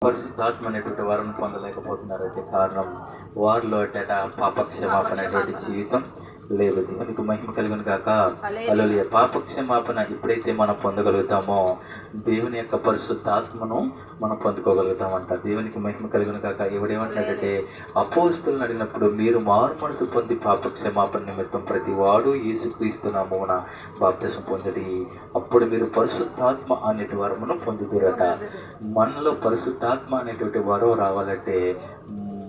పరిశుద్ధాత్మ అనేటువంటి వారిని పొందలేకపోతున్నారంటే కారణం వారిలో పాపక్షమాపణ అనేటువంటి జీవితం లేదు. దేవునికి మహిమ కలుగును గాక. హల్లెలూయా. పాపక్షమాపణ ఎప్పుడైతే మనం పొందగలుగుతామో దేవుని యొక్క పరిశుద్ధాత్మను మనం పొందుకోగలుగుతామంట. దేవునికి మహిమ కలుగును గాక. ఎవడేమంటాడంటే అపోస్తులను అడిగినప్పుడు మీరు మారు మనసు పొంది పాపక్షమాపణ నిమిత్తం ప్రతి వాడు యేసుక్రీస్తు నామమున బాప్తిసం పొందడి, అప్పుడు మీరు పరిశుద్ధాత్మ అనేటి వరమును పొందుదురట. మనలో పరిశుద్ధాత్మ అనేటువంటి వరం రావాలంటే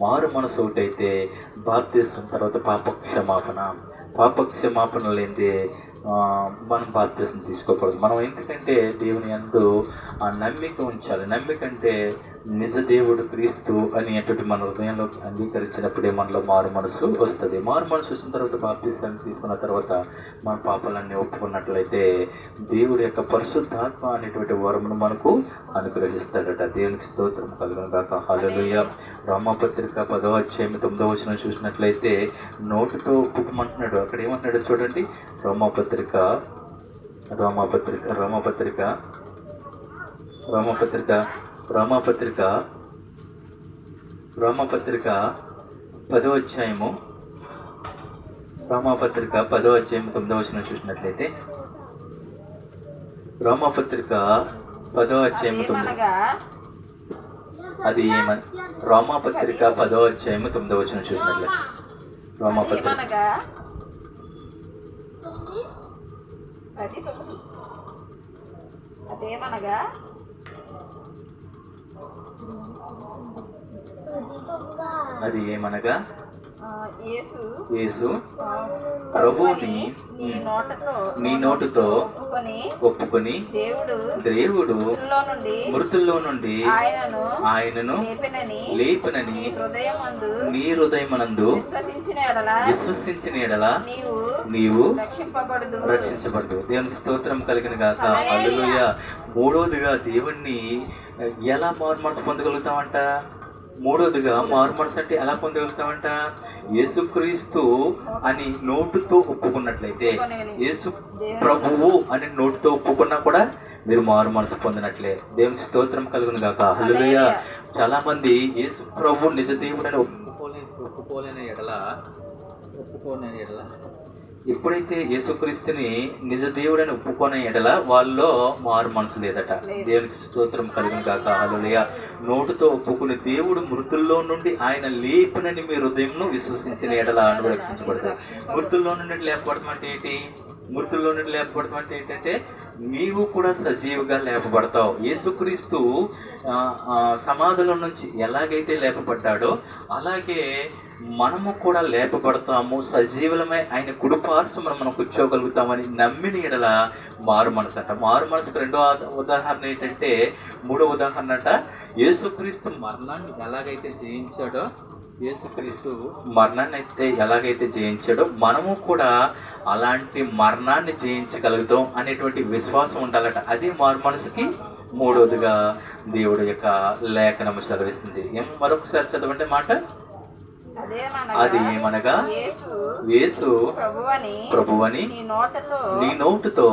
మారు మనసు ఒకటైతే బాప్తిసం, తర్వాత పాపక్షమాపణ లేనిదే మనం బాప్తిసం తీసుకోకూడదు. మనం ఎందుకంటే దేవుని యందు ఆ నమ్మిక ఉంచాలి. నమ్మిక అంటే నిజ దేవుడు క్రీస్తు అనేటువంటి మన హృదయంలో అంగీకరించినప్పుడే మనలో మారు మనసు వస్తుంది. మారు మనసు వచ్చిన తర్వాత బాప్తిసాన్ని తీసుకున్న తర్వాత మన పాపాలన్నీ ఒప్పుకున్నట్లయితే దేవుడి యొక్క పరిశుద్ధాత్మ అనేటువంటి వరమును మనకు అనుగ్రహిస్తాడట. దేవునికి స్తోత్రం కలుగును గాక. హల్లెలూయా. రోమాపత్రిక 10వ అధ్యాయం 9వ వచనం చూసినట్లయితే నోటితో ఒప్పుకోమంటున్నాడు. అక్కడ ఏమంటున్నాడు చూడండి. రోమాపత్రిక 10వ అధ్యాయము 9వ వచనం చూసినట్లయితే రోమాపత్రిక 10వ అధ్యాయము 9 అది ఏమని రోమాపత్రిక 10వ అధ్యాయము 9వ వచనం చూసినట్లయితే అది ఏమనగా యేసు ప్రభువుని నీ నోటితో ఒప్పుకొని దేవుడు మృతుల్లో నుండి ఆయనను లేపినని నీ హృదయమునందు విశ్వసించిన ఎడల నీవు రక్షించబడదు. దేవునికి స్తోత్రం కలిగిన గాక. హల్లెలూయా. మూడవదిగా దేవుణ్ణి ఎలా మారు మనసు పొందగలుగుతామంట? మూడోదిగా మారు మనసు అంటే ఎలా పొందగలుగుతామంట? యేసుక్రీస్తు అని నోటుతో ఒప్పుకున్నట్లయితే, యేసు ప్రభువు అని నోటుతో ఒప్పుకున్నా కూడా మీరు మారు మనసు పొందినట్లే. దేవునికి స్తోత్రం కలుగును గాక. హల్లెలూయా. చాలా మంది యేసు ప్రభు నిజ దేవుడని ఒప్పుకోలేని ఎడల ఎప్పుడైతే యేసుక్రీస్తుని నిజ దేవుడని ఒప్పుకోని ఎడల వాళ్ళలో మారు మనసు లేదట. దేవునికి స్తోత్రం కలుగును గాక. హల్లెలూయా. నోటుతో ఒప్పుకుని దేవుడు మృతుల్లో నుండి ఆయన లేపునని మీ హృదయంను విశ్వసించిన ఎడల రక్షించబడతారు. మృతుల్లో నుండి లేపబడటం అంటే ఏంటి? మృతుల్లో నుండి లేపబడటం అంటే ఏంటంటే నీవు కూడా సజీవుగా లేపబడతావు. యేసుక్రీస్తు సమాధుల నుంచి ఎలాగైతే లేపబడ్డాడో అలాగే మనము కూడా లేపబడతాము, సజీవులమై ఆయన కుడిపార్శ్వమున మనం కూర్చోగలుగుతామని నమ్మిన ఎడల మారు మనసు అంట. మారు మనసుకు రెండో ఉదాహరణ ఏంటంటే, మూడో ఉదాహరణ అంట, యేసుక్రీస్తు మరణాన్ని ఎలాగైతే జయించాడో మనము కూడా అలాంటి మరణాన్ని జయించగలుగుతాం అనేటువంటి విశ్వాసం ఉండాలట. అది మారు మనసుకి మూడవదిగా దేవుడు యొక్క లేఖనము సెలవిస్తుంది. మరొకసారి చదవండి మాట. అది ఏమనగా యేసు ప్రభువని నీ నోటితో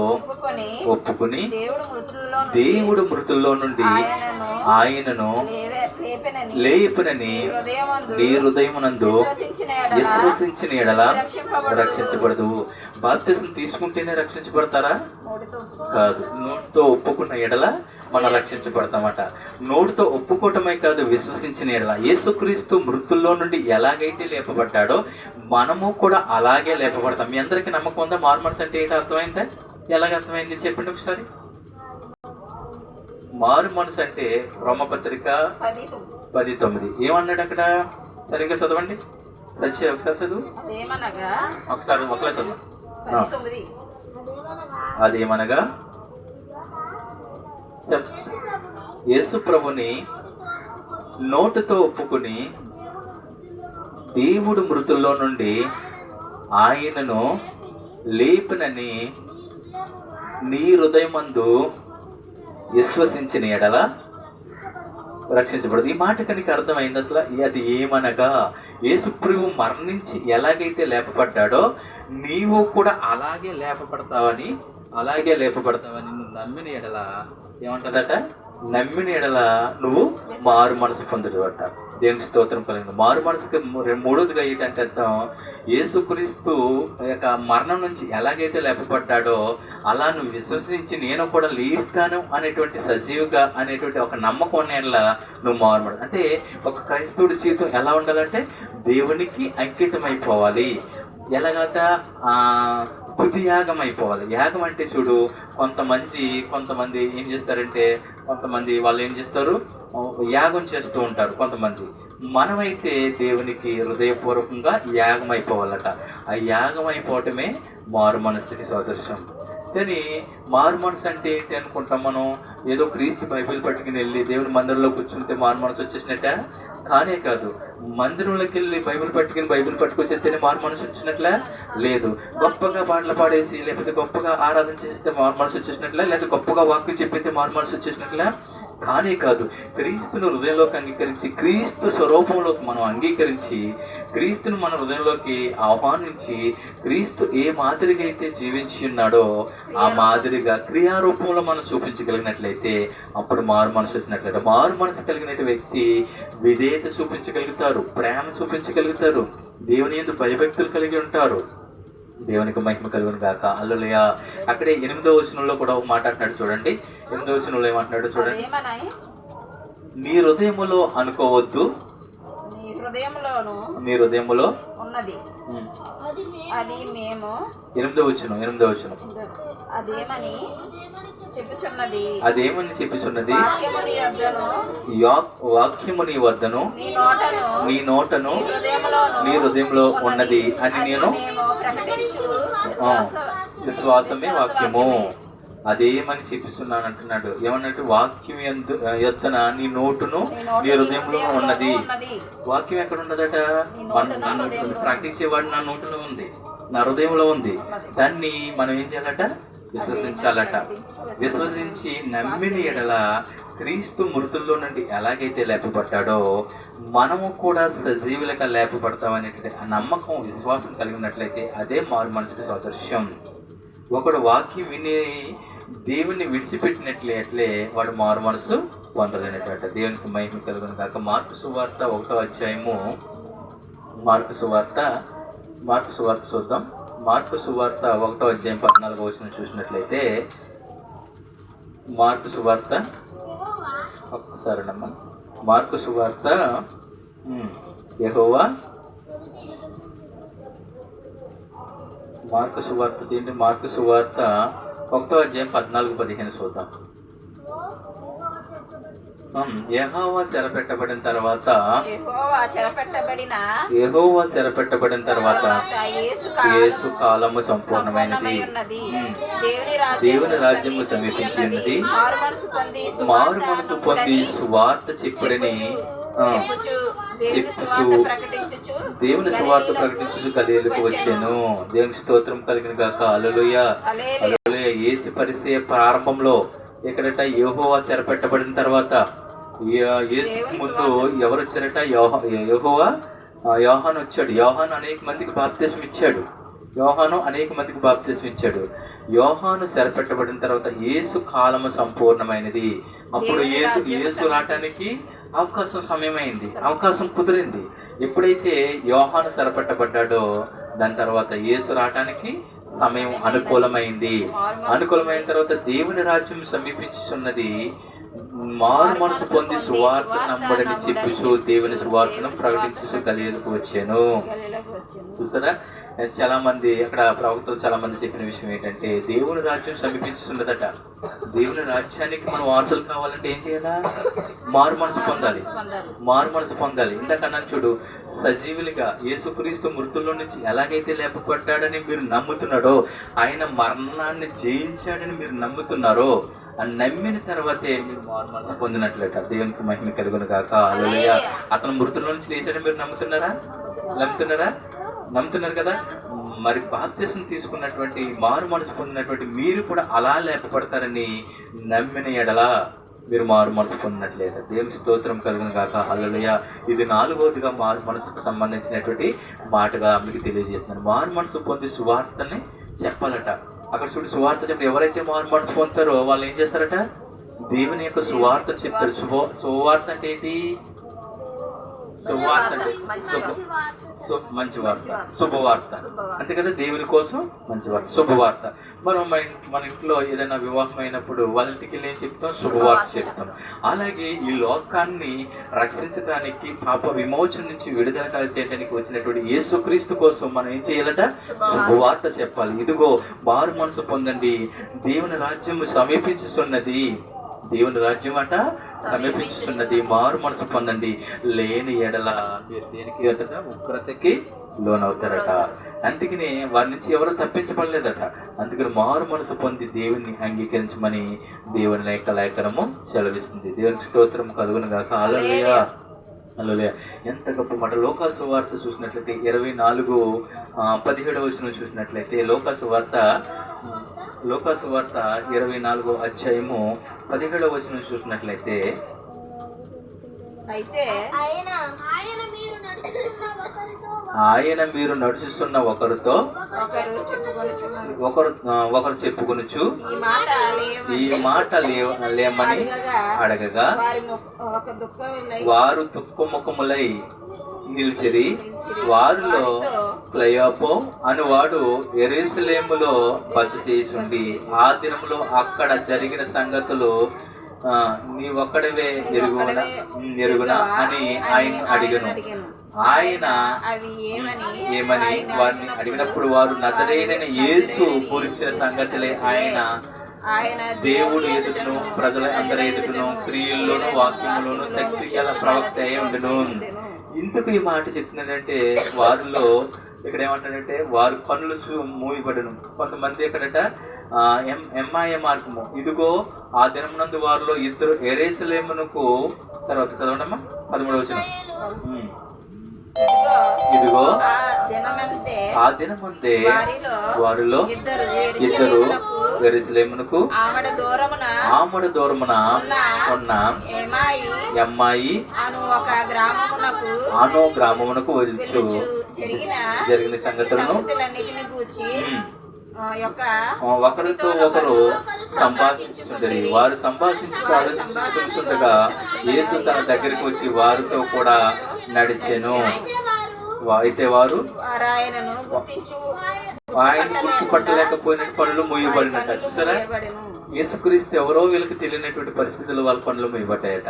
ఒప్పుకుని దేవుడు మృతుల్లో నుండి ఆయనను లేపునని నీ హృదయమునందు విశ్వసించిన ఎడల రక్షించబడదు. బాప్తిసం తీసుకుంటేనే రక్షించబడతారా? కాదు. నోటితో ఒప్పుకున్న ఎడల మనం రక్షించబడతామట. నోటితో ఒప్పుకోవటమే కాదు, విశ్వసించిన ఎడల. యేసుక్రీస్తు మృతుల్లో నుండి ఎలాగైతే లేపబడ్డాడో మనము కూడా అలాగే లేపబడతాం. మీ అందరికీ నమ్మకం ఉందా? మారు మనసు అంటే ఏంటో అర్థమైందా? ఎలాగ అర్థమైంది చెప్పండి ఒకసారి. మారు మనసు అంటే రోమపత్రిక 10:9 ఏమన్నాడు అక్కడ? సరిగ్గా చదవండి. సత్య ఒకసారి చదువు. ఒకసారి చదువు. అదేమనగా యేసు ప్రభుని నోటితో ఒప్పుకుని దేవుడు మృతుల్లో నుండి ఆయనను లేపునని నీ హృదయమందు విశ్వసించిన ఎడల రక్షించబడదు. ఈ మాట కనుక అర్థమైంది అసలు. అది ఏమనగా యేసు ప్రభువు మరణించి ఎలాగైతే లేపబడ్డాడో నీవు కూడా అలాగే లేపబడతావని నువ్వు నమ్మిన ఎడల ఏమంటదట? నమ్మిన ఎడల నువ్వు మారు మనసు పొందుట. దేవునికి స్తోత్రం కలిగింది. మారు మనసుకి మూడోదిగా ఏంటంటే అర్థం, యేసుక్రీస్తు యొక్క మరణం నుంచి ఎలాగైతే లేపబడ్డాడో అలా నువ్వు విశ్వసించి నేను కూడా లేస్తాను అనేటువంటి సజీవుగా అనేటువంటి ఒక నమ్మకం నేల నువ్వు మారు. అంటే ఒక క్రైస్తవుడి జీవితం ఎలా ఉండాలంటే దేవునికి అంకితమైపోవాలి. ఎలాగట స్తుతి యాగం అయిపోవాలి. యాగం అంటే చూడు, కొంతమంది ఏం చేస్తారంటే, కొంతమంది వాళ్ళు ఏం చేస్తారు, యాగం చేస్తూ ఉంటారు కొంతమంది. మనమైతే దేవునికి హృదయపూర్వకంగా యాగం అయిపోవాలట. ఆ యాగం అయిపోవటమే మారు మనస్సుకి సదృశ్యం. కానీ మారు మనసు అంటే ఏంటి అనుకుంటాం మనం, ఏదో క్రీస్తు బైబిల్ పట్టుకుని వెళ్ళి దేవుని మందిరంలో కూర్చుంటే మారు మనసు వచ్చేసినట్ట? కానే కాదు. మందిరంలోకి వెళ్ళి బైబిల్ పట్టుకొచ్చేస్తేనే మారు మనసు వచ్చినట్లే లేదు. గొప్పగా పాటలు పాడేసి లేకపోతే గొప్పగా ఆరాధన చేస్తే మారు మనసు వచ్చేసినట్లే, లేకపోతే గొప్పగా వాక్యం చెప్పితే మారు మనసు వచ్చేసినట్లే కానే కాదు. క్రీస్తును హృదయంలోకి అంగీకరించి, క్రీస్తు స్వరూపంలోకి మనం అంగీకరించి, క్రీస్తును మన హృదయంలోకి ఆహ్వానించి, క్రీస్తు ఏ మాదిరిగా అయితే జీవించి ఉన్నాడో ఆ మాదిరిగా క్రియారూపంలో మనం చూపించగలిగినట్లయితే అప్పుడు మారు మనసు వచ్చినట్లయితే. మారు మనసు కలిగిన వ్యక్తి విధేయత చూపించగలుగుతారు, ప్రేమ చూపించగలుగుతారు, దేవుని యందు భయభక్తులు కలిగి ఉంటారు. దేవునికి మహిమ కలుగును గాక. హల్లెలూయా. అక్కడే 8వ వచనంలో కూడా ఒక మాట అంటాడు చూడండి. 8వ వచనంలో ఏమంటున్నాడు చూడండి. నీ హృదయములో అనుకోవద్దు, నీ హృదయములో ఉన్నది అది మేము. 8వ వచనం అదేమని చెప్పుచున్నది, వాక్యము నీ వద్దను నీ నోటను నీ హృదయంలో ఉన్నది అని నేను విశ్వాసమే వాక్యము. అదేమని చెప్పిస్తున్నాను అంటున్నాడు. ఏమన్నట్టు, వాక్యం యొద్దన నీ నోటును నీ హృదయంలో ఉన్నది. వాక్యం ఎక్కడ ఉన్నదట? నన్ను ప్రకటించేవాడు నా నోటులో ఉంది, నా హృదయంలో ఉంది. దాన్ని మనం ఏం చేయాలట? విశ్వసించాలట. విశ్వసించి నమ్మిన ఎడల క్రీస్తు మృతుల్లో నుండి ఎలాగైతే లేపబడ్డాడో మనము కూడా సజీవులుగా లేపబడతామనేటువంటి ఆ నమ్మకం, విశ్వాసం కలిగినట్లయితే అదే మారు మనసుకి సాదృశ్యం. ఒకడు వాక్యం విని దేవుణ్ణి విడిచిపెట్టినట్లే వాడు మారు మనసు పొందలేనట్లట. దేవునికి మహిమ కలుగును కాక. మార్కు సువార్త 1వ అధ్యాయము, మార్కు సువార్త చూద్దాం. మార్కు సువార్త 1వ అధ్యాయం 14వ వచనం చూసినట్లయితే, మార్కు సువార్త ఒక్కసారినమ్మా, మార్కు సువార్త యెహోవా, మార్కు సువార్త ఏంటి? మార్కు సువార్త 1వ అధ్యాయం 14-15 చూద్దాం. యెహోవా చెరపెట్టబడిన తర్వాత యేసు కాలము సంపూర్ణమైనది, దేవుని రాజ్యము సమీపించినది, మారు మనసు పొంది సువార్త చెప్పుడని దేవుని సువార్త ప్రకటించు గలిలకి వచ్చాను. దేవుని స్తోత్రం కలిగిన గాక. హల్లెలూయా. హల్లెలూయా. యేసు పరిచయ ప్రారంభంలో ఎక్కడట, యెహోవా చెరపెట్టబడిన తర్వాత యేసు ముందు ఎవరు వచ్చారట? యోహాను వచ్చాడు. యోహాను అనేక మందికి బాప్తిసం ఇచ్చాడు. యోహాను చెరపెట్టబడిన తర్వాత యేసు కాలము సంపూర్ణమైనది. అప్పుడు యేసు రావటానికి అవకాశం కుదిరింది. ఎప్పుడైతే యోహాను చెరపెట్టబడ్డాడో దాని తర్వాత యేసు రావటానికి సమయం అనుకూలమైన తర్వాత దేవుని రాజ్యం సమీపించుచున్నది, మారు మనసు పొంది సువార్త నమ్మడని చెప్పుచు దేవుని సువార్తను ప్రకటించు గలిలకి వచ్చాను. చూసారా, చాలా మంది అక్కడ ప్రవక్తలు చాలా మంది చెప్పిన విషయం ఏంటంటే, దేవుని రాజ్యం సమీపిస్తున్నదట. దేవుని రాజ్యానికి మనం వారసులు కావాలంటే ఏం చేయాలా? మారు మనసు పొందాలి. ఇంతకన్నా చూడు, సజీవులుగా యేసుక్రీస్తు మృతుల్లో నుంచి ఎలాగైతే లేపబడ్డాడని మీరు నమ్ముతున్నాడో, ఆయన మరణాన్ని జయించాడని మీరు నమ్ముతున్నారో, ఆ నమ్మిన తర్వాతే మీరు మారు మనసు పొందినట్లట. దేవునికి మహిమ కలుగును గాక. హల్లెలూయా. అతను మృతుల నుంచి లేచాడని మీరు నమ్ముతున్నారు కదా. మరి బాప్తిసం తీసుకున్నటువంటి, మారు మనసు పొందినటువంటి మీరు కూడా అలా లేపబడతారని నమ్మిన ఎడల మీరు మారు మనసు పొందినట్లేదు. దేవుని స్తోత్రం కలుగును గాక. హల్లెలూయా. ఇది 4వదిగా మారు మనసుకు సంబంధించినటువంటి మాటగా మీకు తెలియజేస్తున్నాను. మారు మనసు పొంది సువార్తని చెప్పాలట. అక్కడ చూడు, సువార్త చెప్పి ఎవరైతే మారు మనసు పొందుతారో వాళ్ళు ఏం చేస్తారట? దేవుని యొక్క సువార్త చెప్తాడు. సువార్త అంటే ఏంటి? సువార్త అంటే మంచి వార్త, శుభవార్త అంతే కదా. దేవుని కోసం మంచి వార్త, శుభవార్త. మనం మన ఇంట్లో ఏదైనా వివాహం అయినప్పుడు వాళ్ళ ఇంటికి వెళ్ళి ఏం చెప్తాం? శుభవార్త చెప్తాం. అలాగే ఈ లోకాన్ని రక్షించడానికి, పాప విమోచన నుంచి విడుదల చేయడానికి వచ్చినటువంటి యేసుక్రీస్తు కోసం మనం ఏం చేయాలట? శుభవార్త చెప్పాలి. ఇదిగో మారు మనసు పొందండి, దేవుని రాజ్యము సమీపించుతున్నది. దేవుని రాజ్యం అట సమీపిస్తున్నది, మారు మనసు పొందండి, లేని ఎడల మీరు దేనికి అట? ఉగ్రతకి లోనవుతారట. అందుకని వారి నుంచి ఎవరు తప్పించబడలేదట. అందుకని మారు మనసు పొంది దేవుని అంగీకరించమని దేవుని లేఖనము సెలవిస్తుంది. దేవునికి స్తోత్రం కలుగును గాక. హల్లెలూయా, హల్లెలూయా. ఎంత గొప్ప మాట. లోకాసు వార్త చూసినట్లయితే 24:17 చూసినట్లయితే లోకాసు వార్త 24:17 చూసినట్లయితే ఆయన మీరు నడుచుతున్న ఒకరితో ఒకరు చెప్పుకొనుచు ఈ మాట లేమని అడగగా వారు దుఃఖముఖములై నిలిచిరి. వారిలో క్లయోపో అనువాడు యెరూషలేములో బస చేసుండి ఆ దినములో అక్కడ జరిగిన సంగతులు నీ ఒక్కడవే ఎరుగునా అని ఆయన అడిగను. ఆయన ఏమని వారిని అడిగినప్పుడు వారు నజరేయుడైన యేసు గురించిన సంగతులే ఆయన దేవుడు ఎదుటను ప్రజల అందరి ఎదుటను క్రియల్లోను వాక్యములోను శక్తి గల ప్రవక్త అయి ఉండును. ఇందుకు ఈ మాట చెప్తున్నాడంటే వారిలో ఇక్కడ ఏమంటాడంటే వారు కన్నులు మూయబడును. కొంతమంది ఎక్కడట ఎంఐఏ మార్గము. ఇదిగో ఆ దినమునందు వారిలో ఇద్దరు యెరూషలేమునకు తర్వాత చదవడమ్మా 13 ఇదిగో ఆ దినమందే వారిలో ఇద్దరు యెరూషలేమునకు ఆమడ దూరమున ఉన్న ఎమ్మాయి అను గ్రామమునకు వచ్చి జరిగిన సంగతులను ఒకరితో ఒకరు సంభాషించుండేది. వారు సంభాషించుకుంటుండగా యేసు తన దగ్గరికి వచ్చి వారితో కూడా నడిచెను. అయితే వారు ఆయన గుర్తుపట్టలేకపోయిన పనులు మూయబడినట్ట. చూసారా, యేసుక్రీస్తు ఎవరో వీళ్ళకి తెలియనటువంటి పరిస్థితుల్లో వాళ్ళ పనులు మూయబడ్డాయట,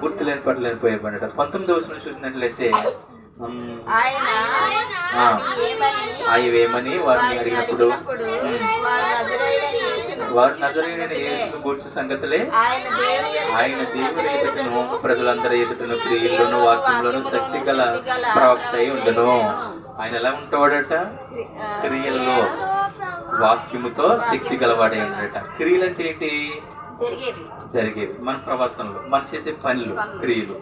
గుర్తులేని పట్టలేని పోయబడినట. 19వ చూసినట్లయితే అవేమని వారిని అడిగినప్పుడు వారు నజరేయుడైన యేసును గూర్చిన సంగతులే ఆయన దేవుని ఎదుటను ప్రజలందరి ఎదుటను క్రియల్లోను వాక్యంలోను శక్తి గల ప్రవక్త అయి ఉండును. ఆయన ఎలా ఉంటాడట? క్రియల్లో వాక్యముతో శక్తి గలవాడే ఉన్నాడట. క్రియలు అంటే ఏంటి? జరిగేవి మన ప్రవర్తనలు, మనం చేసే పనులు, క్రియలు.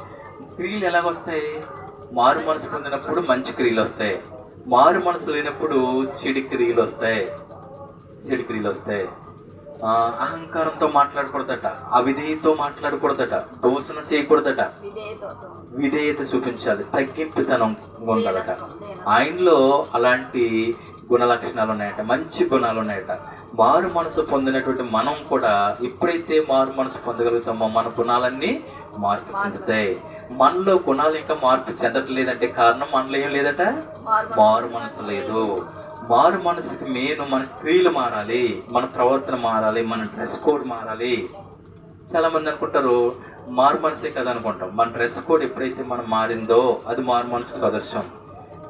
క్రియలు ఎలాగొస్తాయి? మారు మనసు పొందినప్పుడు మంచి క్రియలు వస్తాయి, మారు మనసు లేనప్పుడు చెడు క్రియలు వస్తాయి. అహంకారంతో మాట్లాడకూడదట, అవిధేయతో మాట్లాడకూడదట, దోషణ చేయకూడదట, విధేయత చూపించాలి, తగ్గింపుతనం ఉండాలట. ఆయనలో అలాంటి గుణ లక్షణాలు ఉన్నాయట, మంచి గుణాలు ఉన్నాయట. మారు మనసు పొందినటువంటి మనం కూడా ఎప్పుడైతే మారు మనసు పొందగలుగుతామో మన గుణాలన్నీ మార్పు చెందుతాయి. మనలో గుణాలు ఇంకా మార్పు చెందట్లేదంటే కారణం మనలో ఏం లేదట? మారు మనసు లేదు. మారు మనసుకి మెయిన్ మన క్రియలు మారాలి, మన ప్రవర్తన మారాలి, మన డ్రెస్ కోడ్ మారాలి. చాలా మంది అనుకుంటారు మారు మనసే కదా అనుకుంటాం. మన డ్రెస్ కోడ్ ఎప్పుడైతే మనం మారిందో అది మారు మనసుకు సదృశ్యం.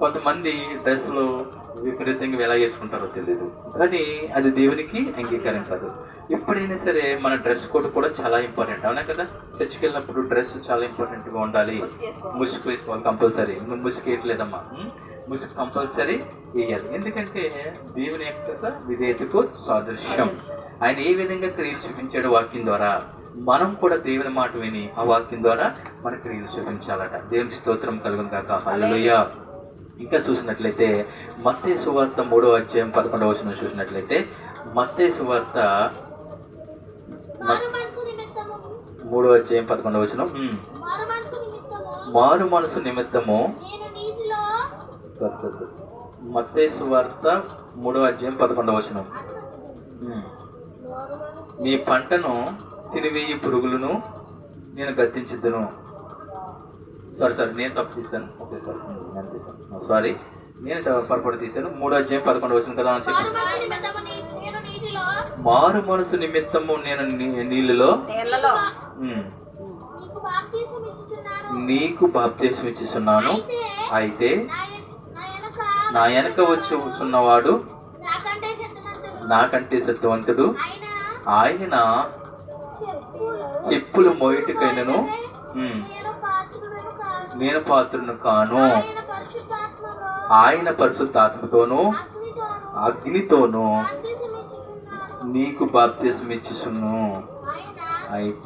కొంతమంది డ్రెస్సులు విపరీతంగా ఎలా చేసుకుంటారో తెలియదు, కానీ అది దేవునికి అంగీకారం కాదు. ఎప్పుడైనా సరే మన డ్రెస్ కోడ్ కూడా చాలా ఇంపార్టెంట్, అవునా కదా? చర్చికి వెళ్ళినప్పుడు డ్రెస్ చాలా ఇంపార్టెంట్గా ఉండాలి. ముసుగు వేసుకోవాలి కంపల్సరీ. ముసుగు వేయట్లేదమ్మా, ముసుగు కంపల్సరీ వేయాలి. ఎందుకంటే దేవుని యొక్క విధేయతకు సాదృశ్యం. ఆయన ఏ విధంగా క్రియలు చూపించాడు వాక్యం ద్వారా, మనం కూడా దేవుని మాట విని ఆ వాక్యం ద్వారా మన క్రియలు చూపించాలట. దేవునికి స్తోత్రం కలుగును గాక. హల్లెలూయా. ఇంకా చూసినట్లయితే మత్తయి సువార్త 3:11 చూసినట్లయితే మత్తయి సువార్త 3:11 మారు మనసు నిమిత్తము మత్తయి సువార్త 3:11 మీ పంటను తినివేయి పురుగులను నేను గద్దించుదును. సారీ నేను తప్పు తీశాను. ఓకే సార్, నేను తీశాను, సారీ, నేను పొరపాటు తీశాను. 3వ అధ్యాయం 11వ వచనం కదా అని చెప్పి, మారు మనసు నిమిత్తము నేను నీళ్ళలో నీకు బాప్తిసం ఇచ్చుచున్నాను. అయితే నా వెనక వచ్చి ఉన్నవాడు నాకంటే సత్యవంతుడు. ఆయన చెప్పులు మోయుటికైనను నేను పాత్రను కాను. ఆయన పరిశుద్ధాత్మతోను అగ్నితోను నీకు బాప్తిసం ఇచ్చుచును.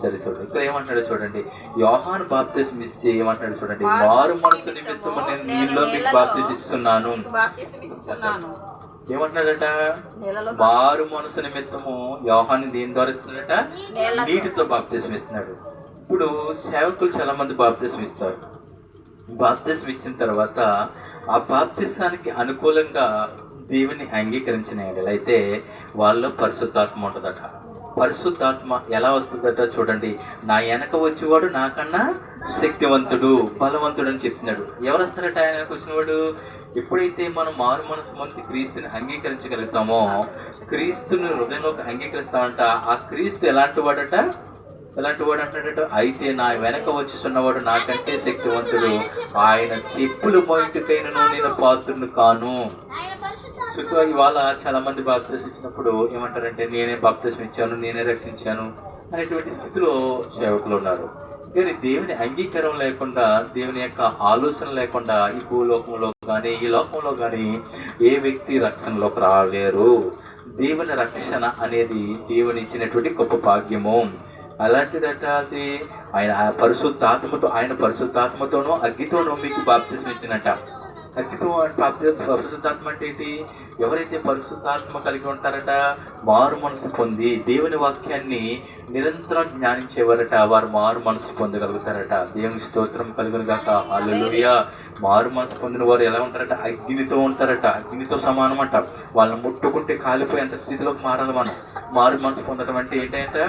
సరే చూడండి, ఇక్కడ ఏమంటాడు చూడండి, యోహాను బాప్తిసం ఇచ్చి ఏమంటాడు చూడండి, మారు మనసు నిమిత్తము నేను నీళ్ళలో మీకు బాప్తిసం ఇస్తున్నాను. ఏమంటున్నాడట? మారు మనసు నిమిత్తము యోహాను దేని ద్వారా ఇస్తున్నాడట? నీటితో బాప్తిసం ఇస్తున్నాడు. ఇప్పుడు సేవకులు చాలా మంది బాప్తిసం ఇస్తారు. బాప్తిసం ఇచ్చిన తర్వాత ఆ బాప్తిసానికి అనుకూలంగా దేవుని అంగీకరించిన అయితే వాళ్ళలో పరిశుద్ధాత్మ ఉంటుందట. పరిశుద్ధాత్మ ఎలా వస్తుందట చూడండి, నా వెనక వచ్చేవాడు నాకన్నా శక్తివంతుడు, బలవంతుడు అని చెప్తున్నాడు. ఎవరు వస్తారట ఆయన వెనక వచ్చినవాడు? ఎప్పుడైతే మనం మారు మనసు మంది క్రీస్తుని అంగీకరించగలుగుతామో, క్రీస్తుని హృదయంలోకి అంగీకరిస్తామంట, ఆ క్రీస్తు ఎలాంటి వాడట అంటాడట, అయితే నా వెనక వచ్చేస్తున్నవాడు నాకంటే శక్తివంతుడు, ఆయన చెప్పులు మోయింటికైనను నేను పాత్రును కాను. చూసా, ఇవాళ చాలా మంది బాప్తిసం ఇచ్చినప్పుడు ఏమంటారంటే నేనే బాప్తిసం ఇచ్చాను, నేనే రక్షించాను అనేటువంటి స్థితిలో సేవకులు ఉన్నారు. కానీ దేవుని అంగీకారం లేకుండా, దేవుని యొక్క ఆలోచన లేకుండా ఈ భూలోకంలో కానీ ఈ లోకంలో కానీ ఏ వ్యక్తి రక్షణలోకి రాలేరు. దేవుని రక్షణ అనేది దేవుని ఇచ్చినటువంటి గొప్ప భాగ్యము. అలాంటిదట అది ఆయన పరిశుద్ధాత్మతోనూ అగ్నితోనూ మీకు బాప్తిసం ఇచ్చినట్ట. అగ్నితో పరిశుద్ధాత్మ అంటే ఏంటి? ఎవరైతే పరిశుద్ధాత్మ కలిగి ఉంటారట, మారు మనసు పొంది దేవుని వాక్యాన్ని నిరంతరం జ్ఞానించేవారట, వారు మారు మనసు పొందగలుగుతారట. దేవుని స్తోత్రం కలుగును గాక. హల్లెలూయా. మారు మనసు పొందిన వారు ఎలా ఉంటారట? అగ్నితో ఉంటారట. అగ్నితో సమానం అంట. వాళ్ళని ముట్టుకుంటే కాలిపోయేంత స్థితిలోకి మారాలి మనం. మారు మనసు పొందడం అంటే ఏంటంటే,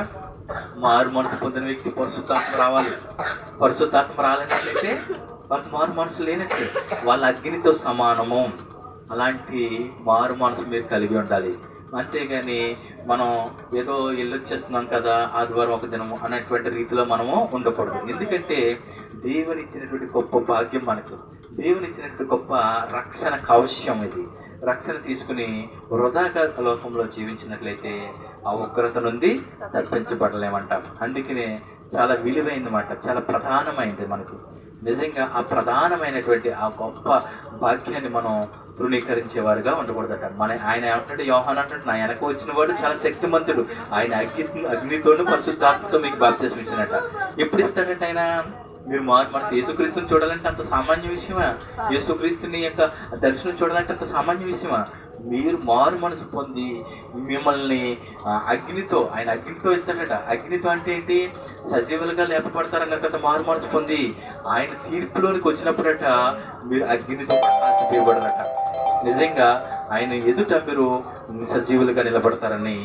మారు మనసు పొందిన వ్యక్తి పరిశుద్ధాత్మ రావాలి. పరిశుద్ధాత్మ రాలేనట్లయితే వాళ్ళకి మారు మనసు లేనట్లే, వాళ్ళ అగ్నితో సమానము. అలాంటి మారు మనసు మీరు కలిగి ఉండాలి. అంతేగాని మనం ఏదో వెళ్ళొచ్చేస్తున్నాం కదా ఆదివారం ఒక దినము అనేటువంటి రీతిలో మనము ఉండకూడదు. ఎందుకంటే దేవుని ఇచ్చినటువంటి గొప్ప భాగ్యం మనకు, దేవుని ఇచ్చినటువంటి గొప్ప రక్షణ కవచం ఇది. రక్షణ తీసుకుని వృధాగా లోకంలో జీవించినట్లయితే ఆ ఉగ్రత నుండి తప్పించబడలేమంటాం. అందుకనే చాలా విలువైందన్నమాట, చాలా ప్రధానమైంది మనకు. నిజంగా ఆ ప్రధానమైనటువంటి ఆ గొప్ప భాగ్యాన్ని మనం తృణీకరించేవారుగా ఉండకూడదట. ఆయన ఏమంటాడు? యోహాను అంటాడు, నా వెనక వచ్చిన వాడు చాలా శక్తిమంతుడు, ఆయన అగ్నితోనూ పరిశుద్ధాత్మతో మీకు బాప్తిసం ఇచ్చినట్ట. ఎప్పుడు ఇస్తాడంటే ఆయన? మీరు మారు మనసు యేసుక్రీస్తుని చూడాలంటే అంత సామాన్య విషయమా? యేసుక్రీస్తుని యొక్క దర్శనం చూడాలంటే అంత సామాన్య విషయమా? మీరు మారు మనసు పొంది మిమ్మల్ని అగ్నితో, ఆయన అగ్నితో ఎత్తాడట. అగ్నితో అంటే ఏంటి? సజీవులుగా లేపబడతారన్నారు కదా. మారు మనసు పొంది ఆయన తీర్పులోనికి వచ్చినప్పుడట మీరు అగ్నితో కాల్చివేయబడరట. నిజంగా ఆయన ఎదుట మీరు సజీవులుగా నిలబడతారని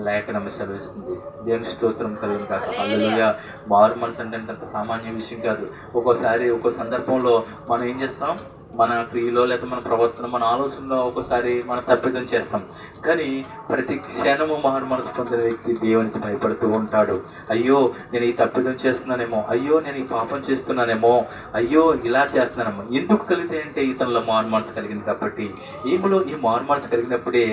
లేఖనం సెలవిస్తుంది. దేవుని స్తోత్రం కలుగును కాక. హల్లెలూయా. మారు మనసు అంటే అంత సామాన్య విషయం కాదు. ఒక్కో సందర్భంలో మనం ఏం చేస్తాం? మన క్రియలో లేదా మన ప్రవర్తన, మన ఆలోచనలో ఒక్కోసారి మనం తప్పిదం చేస్తాం. కానీ ప్రతి క్షణము మారు మనసు పొందిన వ్యక్తి దేవునికి భయపడుతూ ఉంటాడు. అయ్యో నేను ఈ తప్పిదం చేస్తున్నానేమో, అయ్యో నేను ఈ పాపం చేస్తున్నానేమో, అయ్యో ఇలా చేస్తున్నానేమో. ఎందుకు కలిగితే అంటే ఇతనిలో మారు మనసు కలిగింది కాబట్టి. ఈమెలో ఈ మారు మనసు కలిగినప్పుడే